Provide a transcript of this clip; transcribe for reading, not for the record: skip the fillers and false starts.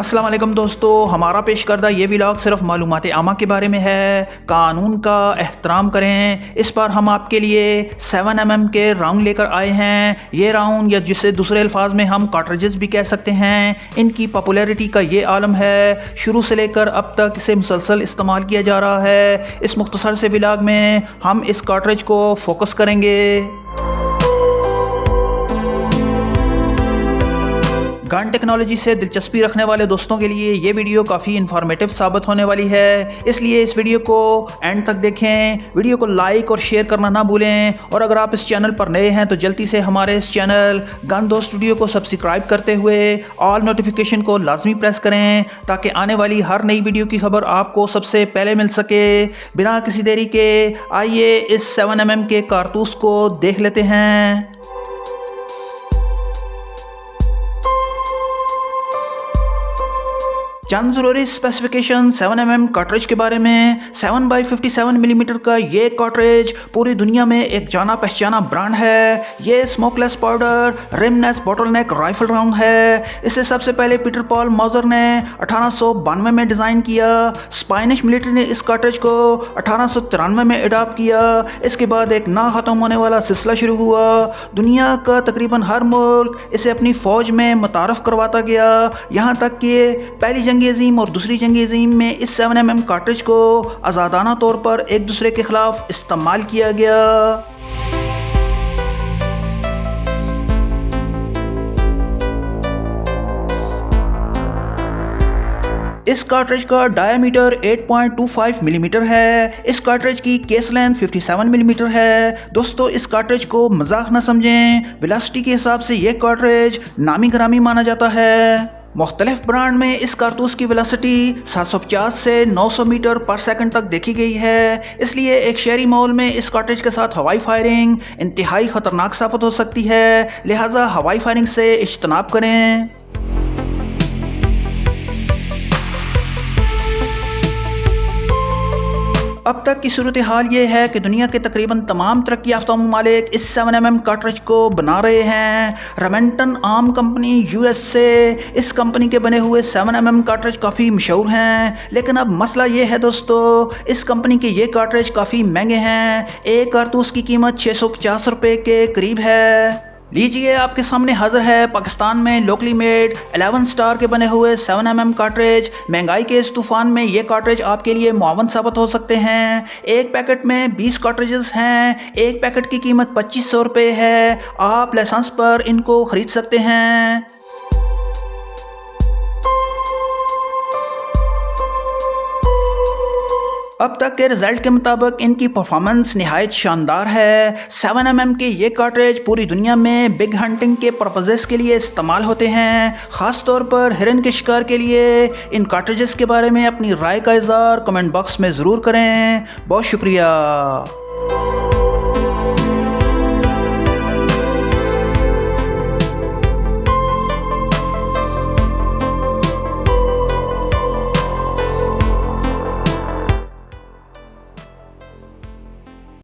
अस्सलाम वालेकुम दोस्तों, हमारा पेश करदा ये व्लॉग सिर्फ मालूमात आमा के बारे में है। कानून का एहतराम करें। इस बार हम आपके लिए 7mm के राउंड लेकर आए हैं। ये राउंड या जिसे दूसरे अल्फाज में हम कार्ट्रिजेस भी कह सकते हैं, इनकी पॉपुलैरिटी का ये आलम है। शुरू से लेकर अब तक इसे मुसलसल इस्तेमाल किया जा रहा है। इस मुख्तसर से व्लॉग में हम इस कार्ट्रिज को फोकस करेंगे। गन टेक्नोलॉजी से दिलचस्पी रखने वाले दोस्तों के लिए ये वीडियो काफ़ी इन्फॉर्मेटिव साबित होने वाली है, इसलिए इस वीडियो को एंड तक देखें। वीडियो को लाइक और शेयर करना ना भूलें, और अगर आप इस चैनल पर नए हैं तो जल्दी से हमारे इस चैनल गन दोस्त स्टूडियो को सब्सक्राइब करते हुए ऑल नोटिफिकेशन को लाजमी प्रेस करें, ताकि आने वाली हर नई वीडियो की खबर आपको सबसे पहले मिल सके। बिना किसी देरी के आइए इस 7mm के कारतूस को देख लेते हैं। चंद ज़रूरी स्पेसिफिकेशन 7mm कार्ट्रिज के बारे में। 7x57mm का ये कार्ट्रिज पूरी दुनिया में एक जाना पहचाना ब्रांड है। ये smokeless powder rimless bottleneck rifle round है। इसे सबसे पहले पीटर पॉल मॉजर ने 1892 में डिज़ाइन किया। स्पेनिश मिलिट्री ने इस कार्ट्रिज को 1893 में अडॉप्ट किया। इसके बाद एक ना ख़त्म होने वाला सिलसिला शुरू हुआ। दुनिया का तकरीबन हर मुल्क इसे अपनी फ़ौज में मुतारफ़ करवाता गया, यहाँ तक कि पहली जंग अज़ीम और दूसरी जंग अज़ीम में इस 7mm कार्ट्रिज को आज़ादाना तौर पर एक दूसरे के खिलाफ इस्तेमाल किया गया। इस कार्ट्रिज का डायमीटर 8.25 मिलीमीटर है। इस कार्ट्रिज की केस लेंथ 57 मिलीमीटर है। दोस्तों, इस कार्ट्रिज को मजाक न समझें। वेलोसिटी के हिसाब से यह कार्ट्रिज नामी ग्रामी माना जाता है। मुख्तलिफ ब्रांड में इस कारतूस की वेलोसिटी 750 से 900 मीटर पर सेकंड तक देखी गई है, इसलिए एक शहरी माहौल में इस कार्ट्रिज के साथ हवाई फायरिंग इंतहाई ख़तरनाक साबित हो सकती है, लिहाजा हवाई फायरिंग से इज्तनाब करें। अब तक की सूरत हाल ये है कि दुनिया के तकरीबन तमाम तरक्की याफ्ता ममालिक इस 7mm कार्ट्रिज को बना रहे हैं। रेमेंटन आर्म कंपनी यूएस से इस कंपनी के बने हुए 7mm कार्ट्रिज काफ़ी मशहूर हैं, लेकिन अब मसला ये है दोस्तों, इस कंपनी के ये कार्ट्रिज काफ़ी महंगे हैं। एक कारतूस की कीमत 650 रुपये के करीब है। लीजिए, आपके सामने हाजिर है पाकिस्तान में लोकली मेड 11 स्टार के बने हुए 7mm कार्ट्रिज। महंगाई के इस तूफान में ये कार्ट्रिज आपके लिए मुआवन साबित हो सकते हैं। एक पैकेट में 20 कार्ट्रिजेस हैं। एक पैकेट की कीमत 2500 रुपये है। आप लाइसेंस पर इनको खरीद सकते हैं। अब तक के रिजल्ट के मुताबिक इनकी परफॉर्मेंस निहायत शानदार है। 7mm के ये कार्ट्रिज पूरी दुनिया में बिग हंटिंग के पर्पजेस के लिए इस्तेमाल होते हैं, ख़ास तौर पर हिरन के शिकार के लिए। इन कार्ट्रिजेस के बारे में अपनी राय का इज़हार कमेंट बॉक्स में ज़रूर करें। बहुत शुक्रिया।